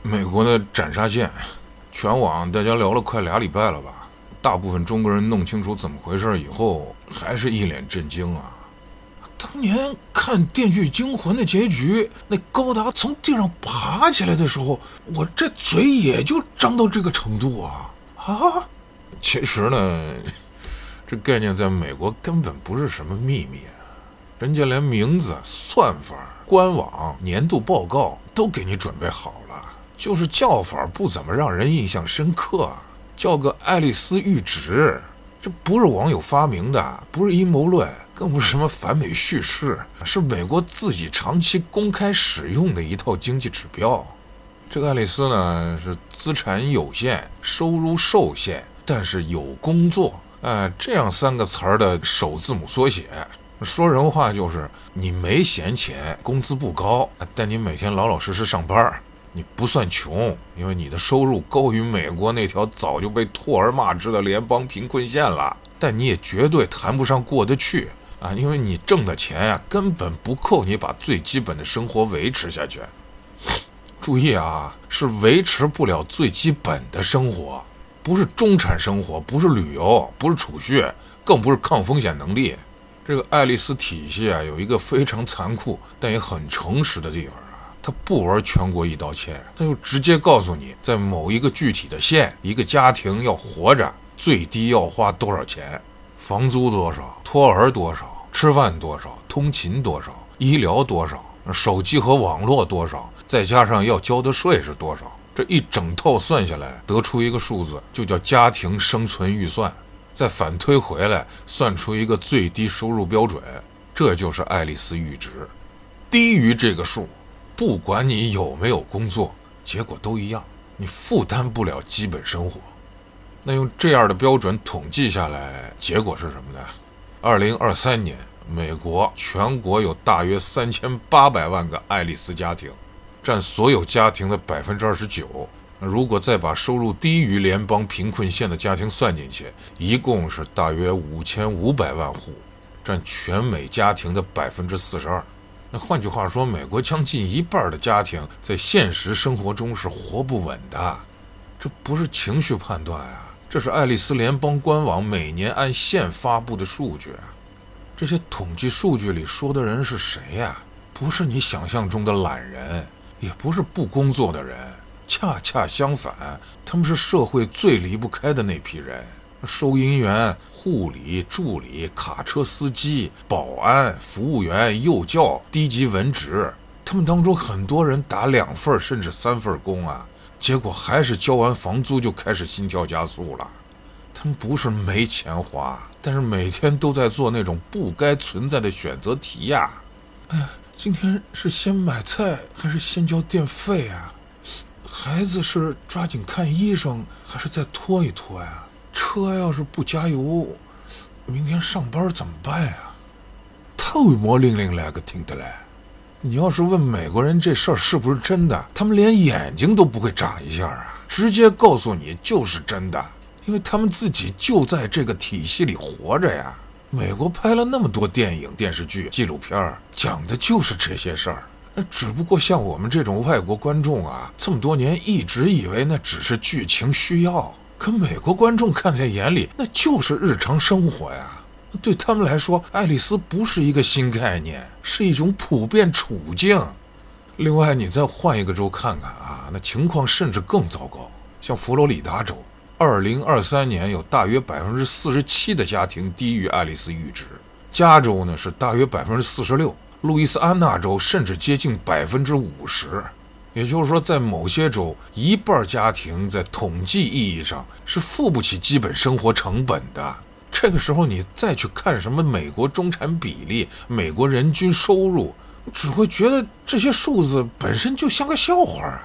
美國的斬殺線，全網大家聊了快2禮拜了吧？大部分中國人弄清楚怎麼回事以後，還是一臉震驚啊！當年看《電鋸驚魂》的結局，那高達從地上爬起來的時候，我這嘴也就張到這個程度啊！其實呢，這概念在美國根本不是什麼秘密啊，人家連名字、算法、官網、年度報告都給你準備好了，就是叫法不怎麼讓人印象深刻，叫個愛麗絲閾值，這不是網友發明的，不是陰謀論，更不是什麼反美敘事，是美國自己長期公開使用的一套经濟指標。這個愛麗絲呢，是資產有限，收入受限，但是有工作，這樣3個詞兒的首字母縮寫。說人話就是你沒閒錢，工資不高，但你每天老老實實上班，你不算窮，因為你的收入高於美國那條早就被唾而罵之的聯邦貧困線了，但你也絕對談不上過得去啊，因為你掙的錢呀，根本不夠你把最基本的生活維持下去。注意啊，是維持不了最基本的生活，不是中產生活，不是旅遊，不是儲蓄，更不是抗風險能力。這個愛麗絲體系啊，有一個非常殘酷但也很誠實的地方啊，它不玩全國一刀切，它就直接告訴你，在某一個具體的县，一个家庭要活着，最低要花多少錢，房租多少，托兒多少，吃飯多少，通勤多少，醫療多少，手機和網絡多少，再加上要交的稅是多少，這一整套算下來，得出一個數字，就叫家庭生存預算。再反推回來，算出一個最低收入標準，這就是愛麗絲閾值。低於這個數，不管你有沒有工作，結果都一樣，你負擔不了基本生活。那用這樣的標準統計下來，結果是什麼呢？2023年，美國全國有大約3800萬個愛麗絲家庭，佔所有家庭的29%。如果再把收入低於聯邦貧困線的家庭算進去，一共是大約5500萬戶，佔全美家庭的42%。那換句話說，美國將近一半的家庭在現實生活中是活不穩的。這不是情緒判斷啊，這是愛麗絲聯邦官網每年按縣發布的數據。這些統計數據裡說的人是誰呀？不是你想象中的懶人，也不是不工作的人。恰恰相反，他們是社會最離不開的那批人，收銀員、護理、助理、卡車司機、保安、服務員、幼教、低級文職，他們當中很多人打2份甚至3份工啊，結果還是交完房租就開始心跳加速了。他們不是沒錢花，但是每天都在做那種不該存在的選擇題呀。今天是先買菜還是先交電費啊？孩子是抓緊看醫生還是再拖一拖呀？車要是不加油，明天上班怎麼辦呀？太模棱棱來個聽得來。你要是問美國人這事兒是不是真的，他們連眼睛都不會眨一下啊，直接告訴你就是真的，因為他們自己就在這個體系裡活着呀。美國拍了那麼多電影、電視劇、紀錄片，講的就是這些事兒。只不過像我們這種外國觀眾啊，這麼多年一直以為那只是劇情需要，可美國觀眾看在眼裡，那就是日常生活呀。對他們來說，愛麗絲不是一個新概念，是一種普遍處境。另外，你再換一個州看看啊，那情況甚至更糟糕。像佛羅里達州，2023年有大約47%的家庭低於愛麗絲閾值，加州呢是大約46%。路易斯安那州甚至接近50%，也就是說，在某些州，一半家庭在統計意義上是付不起基本生活成本的。這個時候，你再去看什麼美國中產比例、美國人均收入，只會覺得這些數字本身就像個笑話啊。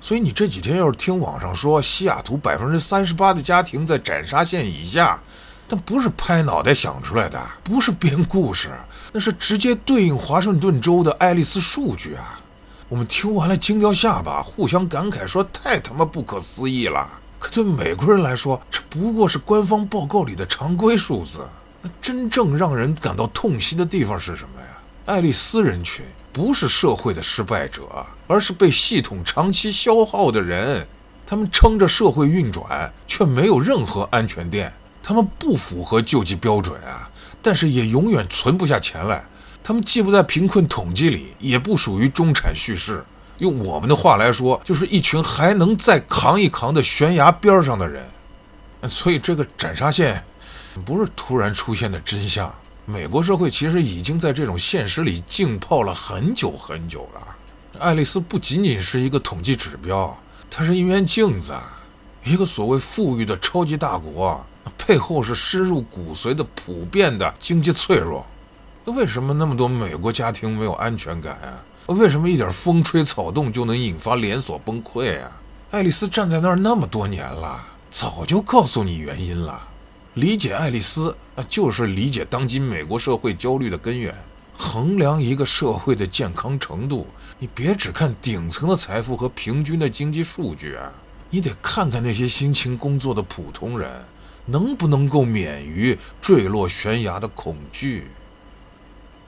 所以你這幾天要是聽網上說西雅圖38%的家庭在斬殺線以下，但不是拍腦袋想出來的，不是編故事，那是直接對應華盛頓州的愛麗絲數據啊！我們聽完了驚掉下巴，互相感慨說太他媽不可思議了。可對美國人來說，這不過是官方報告裡的常規數字。那真正讓人感到痛心的地方是什麼呀？愛麗絲人群不是社會的失敗者，而是被系統長期消耗的人。他們撐着社會運轉，卻沒有任何安全墊。他們不符合救濟標準啊，但是也永遠存不下錢來。他們既不在貧困統計裡，也不屬於中產敘事。用我們的話來說，就是一群還能再扛一扛的懸崖邊上的人。所以這個斬殺線不是突然出現的真相。美國社會其實已經在這種現實裡浸泡了很久很久了。愛麗絲不僅僅是一個統計指標，它是一面鏡子。一個所謂富裕的超級大國，背後是深入骨髓的普遍的經濟脆弱。為什麼那麼多美國家庭沒有安全感啊？為什麼一點風吹草動就能引發連鎖崩潰啊？愛麗絲站在那兒那麼多年了，早就告訴你原因了。理解愛麗絲，就是理解當今美國社會焦慮的根源。衡量一個社會的健康程度，你別只看頂層的財富和平均的經濟數據啊，你得看看那些辛勤工作的普通人，能不能夠免於墜落懸崖的恐懼。